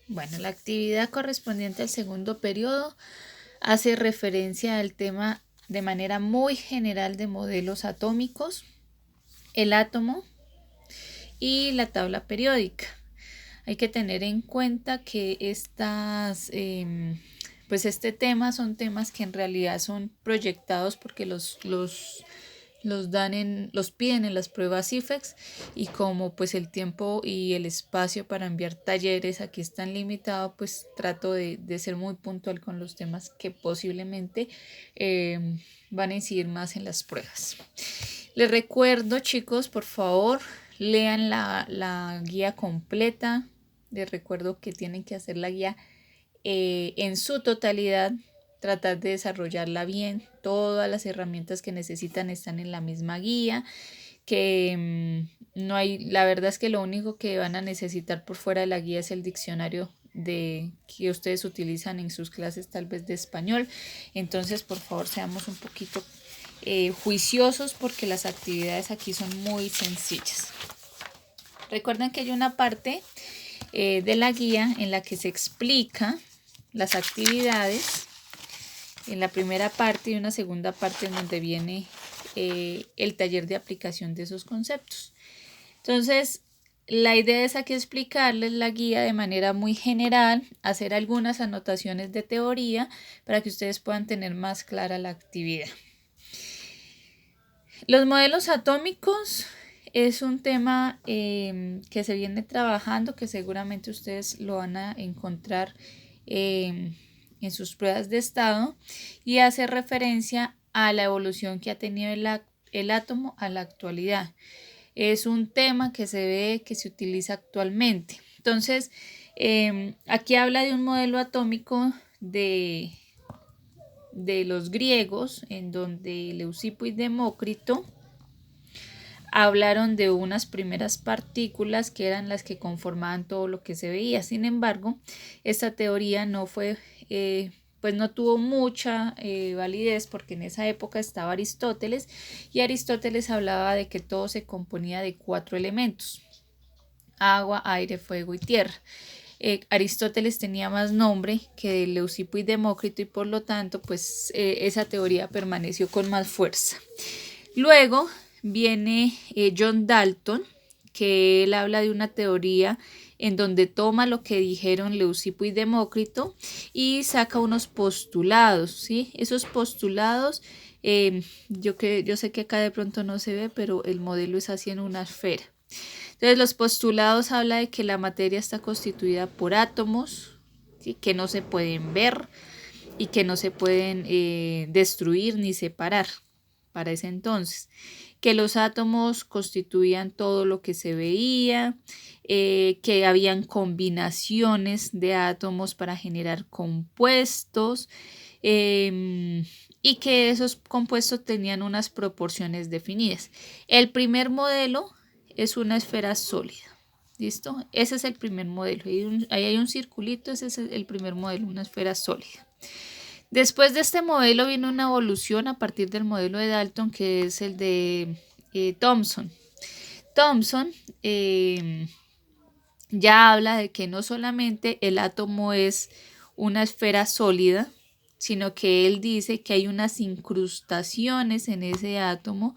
Bueno, la actividad correspondiente al segundo periodo hace referencia al tema de manera muy general de modelos atómicos, el átomo y la tabla periódica. Hay que tener en cuenta que pues este tema son temas que en realidad son proyectados porque los piden en las pruebas IFEX, y como pues el tiempo y el espacio para enviar talleres aquí están limitados, pues trato de ser muy puntual con los temas que posiblemente van a incidir más en las pruebas. Les recuerdo, chicos, por favor, lean la guía completa. Les recuerdo que tienen que hacer la guía en su totalidad, tratar de desarrollarla bien. Todas las herramientas que necesitan están en la misma guía, que no hay, la verdad es que lo único que van a necesitar por fuera de la guía es el diccionario que ustedes utilizan en sus clases tal vez de español. Entonces, por favor, seamos un poquito juiciosos porque las actividades aquí son muy sencillas. Recuerden que hay una parte de la guía en la que se explica las actividades en la primera parte y una segunda parte en donde viene el taller de aplicación de esos conceptos. Entonces, la idea es aquí explicarles la guía de manera muy general, hacer algunas anotaciones de teoría para que ustedes puedan tener más clara la actividad. Los modelos atómicos es un tema que se viene trabajando, que seguramente ustedes lo van a encontrar en sus pruebas de estado, y hace referencia a la evolución que ha tenido el átomo a la actualidad. Es un tema que se ve que se utiliza actualmente. Entonces, aquí habla de un modelo atómico de los griegos, en donde Leucipo y Demócrito hablaron de unas primeras partículas que eran las que conformaban todo lo que se veía. Sin embargo, esta teoría no fue, pues no tuvo mucha validez, porque en esa época estaba Aristóteles, y Aristóteles hablaba de que todo se componía de 4 elementos: agua, aire, fuego y tierra. Aristóteles tenía más nombre que Leucipo y Demócrito, y por lo tanto pues esa teoría permaneció con más fuerza. Luego viene John Dalton, que él habla de una teoría en donde toma lo que dijeron Leucipo y Demócrito y saca unos postulados, ¿sí? Esos postulados, yo sé que acá de pronto no se ve, pero el modelo es así en una esfera. Entonces, los postulados habla de que la materia está constituida por átomos, ¿sí?, que no se pueden ver y que no se pueden destruir ni separar para ese entonces, que los átomos constituían todo lo que se veía, que habían combinaciones de átomos para generar compuestos, y que esos compuestos tenían unas proporciones definidas. El primer modelo es una esfera sólida. ¿Listo? Ese es el primer modelo. Ahí hay un circulito, ese es el primer modelo, una esfera sólida. Después de este modelo viene una evolución a partir del modelo de Dalton, que es el de Thomson. Thomson ya habla de que no solamente el átomo es una esfera sólida, sino que él dice que hay unas incrustaciones en ese átomo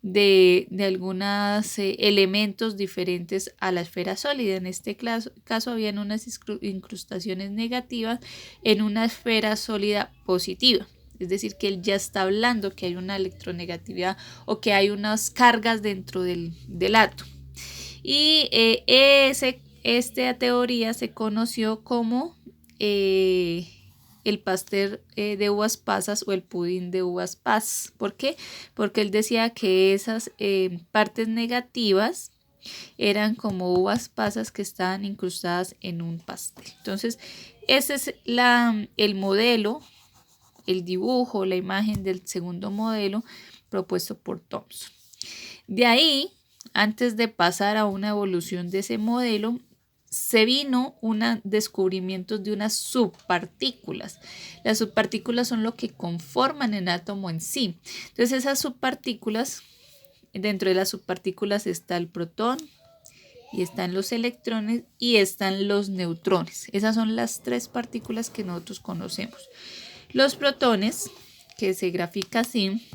de algunos elementos diferentes a la esfera sólida. En este caso habían unas incrustaciones negativas en una esfera sólida positiva. Es decir, que él ya está hablando que hay una electronegatividad o que hay unas cargas dentro del átomo. Y esta teoría se conoció como el pastel de uvas pasas o el pudín de uvas pasas. ¿Por qué? Porque él decía que esas partes negativas eran como uvas pasas que estaban incrustadas en un pastel. Entonces, ese es el modelo, el dibujo, la imagen del segundo modelo propuesto por Thomson. De ahí, antes de pasar a una evolución de ese modelo, se vino un descubrimiento de unas subpartículas. Las subpartículas son lo que conforman el átomo en sí. Entonces, esas subpartículas, dentro de las subpartículas está el protón, y están los electrones y están los neutrones. Esas son las tres partículas que nosotros conocemos. Los protones, que se grafica así,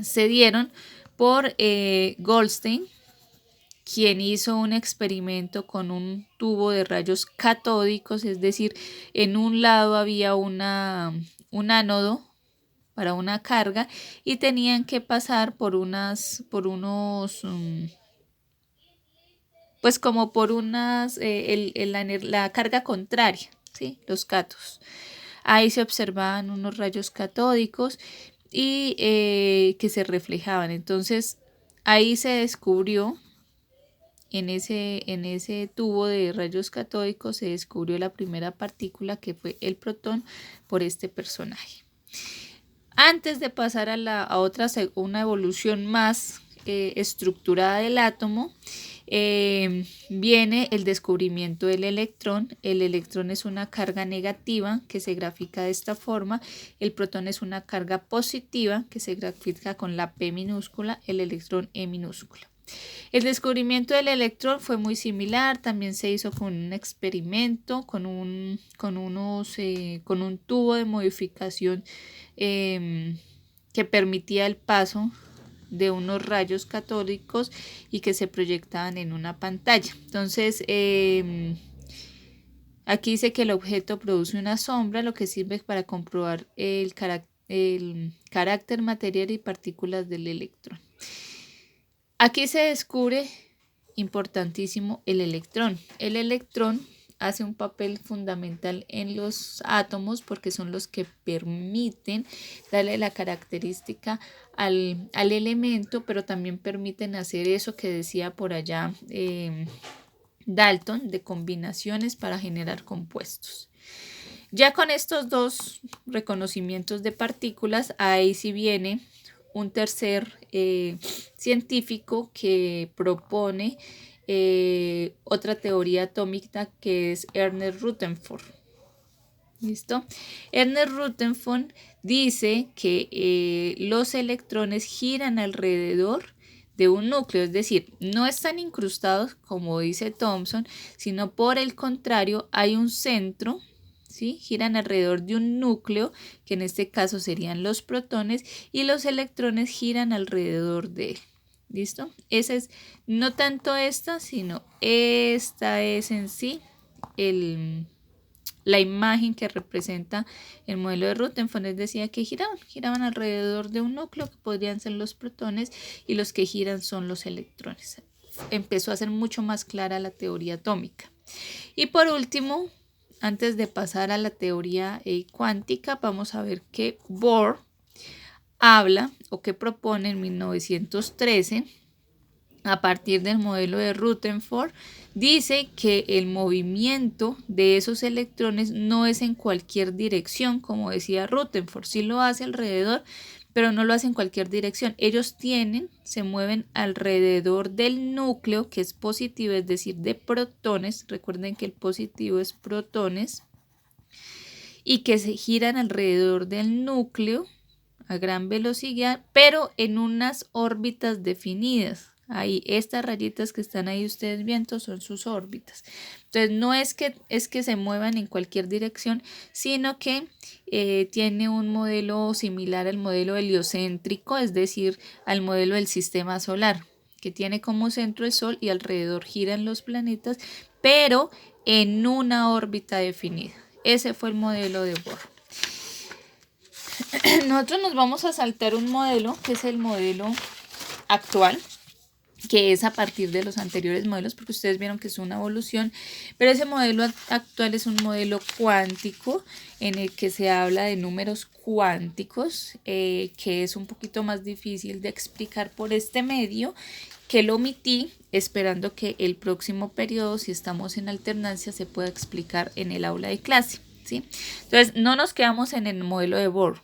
se dieron por Goldstein, quien hizo un experimento con un tubo de rayos catódicos, es decir, en un lado había un ánodo para una carga y tenían que pasar por pues como por la carga contraria, ¿sí? Los cátodos. Ahí se observaban unos rayos catódicos y que se reflejaban. Entonces ahí se descubrió, en ese tubo de rayos catódicos se descubrió la primera partícula, que fue el protón, por este personaje. Antes de pasar a una evolución más estructurada del átomo, viene el descubrimiento del electrón. El electrón es una carga negativa que se grafica de esta forma. El protón es una carga positiva que se grafica con la P minúscula, el electrón E minúscula. El descubrimiento del electrón fue muy similar, también se hizo con un experimento, con un tubo de modificación que permitía el paso de unos rayos catódicos y que se proyectaban en una pantalla. Entonces, aquí dice que el objeto produce una sombra, lo que sirve para comprobar el carácter material y partículas del electrón. Aquí se descubre, importantísimo, el electrón. El electrón hace un papel fundamental en los átomos porque son los que permiten darle la característica al elemento, pero también permiten hacer eso que decía por allá Dalton, de combinaciones para generar compuestos. Ya con estos dos reconocimientos de partículas, ahí sí viene un tercer científico que propone otra teoría atómica, que es Ernest Rutherford. ¿Listo? Ernest Rutherford dice que los electrones giran alrededor de un núcleo, es decir, no están incrustados como dice Thomson, sino por el contrario hay un centro, ¿sí? Giran alrededor de un núcleo, que en este caso serían los protones, y los electrones giran alrededor de él. ¿Listo? Esa es, no tanto esta, sino esta es en sí la imagen que representa el modelo de Rutherford. Decía que giraban alrededor de un núcleo, que podrían ser los protones, y los que giran son los electrones. Empezó a ser mucho más clara la teoría atómica. Y por último, antes de pasar a la teoría cuántica, vamos a ver que Bohr habla o que propone en 1913, a partir del modelo de Rutherford, dice que el movimiento de esos electrones no es en cualquier dirección, como decía Rutherford, sí lo hace alrededor, pero no lo hace en cualquier dirección. Ellos se mueven alrededor del núcleo, que es positivo, es decir, de protones. Recuerden que el positivo es protones, y que se giran alrededor del núcleo a gran velocidad, pero en unas órbitas definidas. Ahí, estas rayitas que están ahí ustedes viendo son sus órbitas. Entonces, no es que se muevan en cualquier dirección, sino que tiene un modelo similar al modelo heliocéntrico, es decir, al modelo del sistema solar, que tiene como centro el Sol y alrededor giran los planetas, pero en una órbita definida. Ese fue el modelo de Bohr. Nosotros nos vamos a saltar un modelo que es el modelo actual, que es a partir de los anteriores modelos, porque ustedes vieron que es una evolución, pero ese modelo actual es un modelo cuántico en el que se habla de números cuánticos, que es un poquito más difícil de explicar por este medio, que lo omití esperando que el próximo periodo, si estamos en alternancia, se pueda explicar en el aula de clase, ¿sí? Entonces, no nos quedamos en el modelo de Bohr,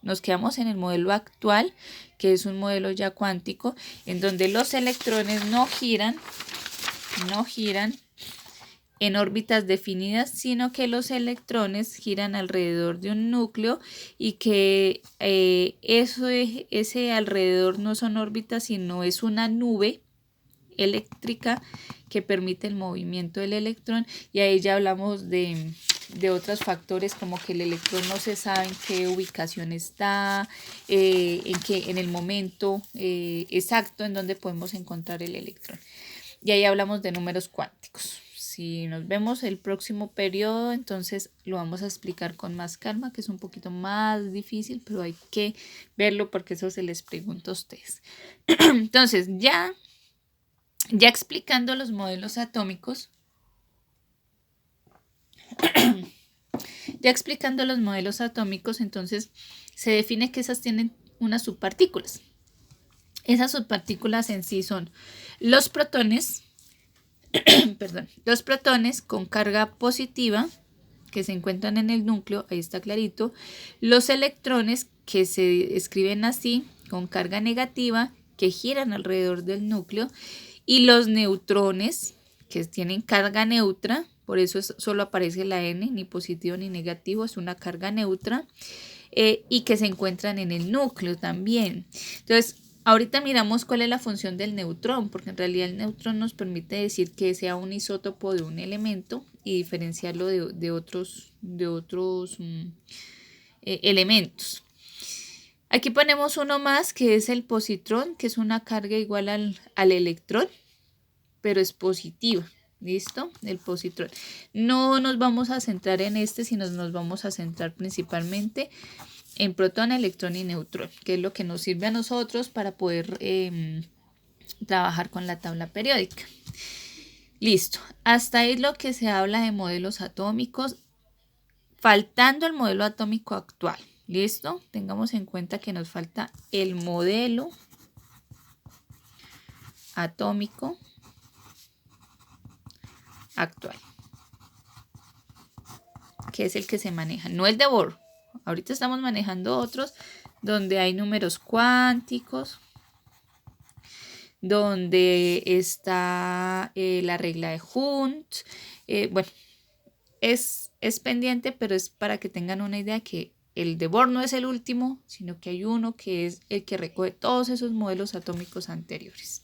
nos quedamos en el modelo actual, que es un modelo ya cuántico, en donde los electrones no giran en órbitas definidas, sino que los electrones giran alrededor de un núcleo, y que ese alrededor no son órbitas, sino es una nube, eléctrica que permite el movimiento del electrón, y ahí ya hablamos de otros factores como que el electrón no se sabe en qué ubicación está, en el momento exacto en donde podemos encontrar el electrón. Y ahí hablamos de números cuánticos. Si nos vemos el próximo periodo, entonces lo vamos a explicar con más calma, que es un poquito más difícil, pero hay que verlo porque eso se les pregunta a ustedes. Entonces, ya explicando los modelos atómicos, entonces se define que esas tienen unas subpartículas. Esas subpartículas en sí son los protones, los protones con carga positiva que se encuentran en el núcleo, ahí está clarito, los electrones que se escriben así, con carga negativa, que giran alrededor del núcleo, y los neutrones que tienen carga neutra, por eso solo aparece la N, ni positivo ni negativo, es una carga neutra, y que se encuentran en el núcleo también. Entonces, ahorita miramos cuál es la función del neutrón, porque en realidad el neutrón nos permite decir que sea un isótopo de un elemento y diferenciarlo de otros elementos. Aquí ponemos uno más que es el positrón, que es una carga igual al electrón, pero es positiva. ¿Listo? El positrón. No nos vamos a centrar en este, sino nos vamos a centrar principalmente en protón, electrón y neutrón, que es lo que nos sirve a nosotros para poder trabajar con la tabla periódica. Listo. Hasta ahí lo que se habla de modelos atómicos, faltando el modelo atómico actual. ¿Listo? Tengamos en cuenta que nos falta el modelo atómico actual, que es el que se maneja, no el de Bohr. Ahorita estamos manejando otros donde hay números cuánticos, donde está la regla de Hund. Bueno, es pendiente, pero es para que tengan una idea que el de Bohr no es el último, sino que hay uno que es el que recoge todos esos modelos atómicos anteriores.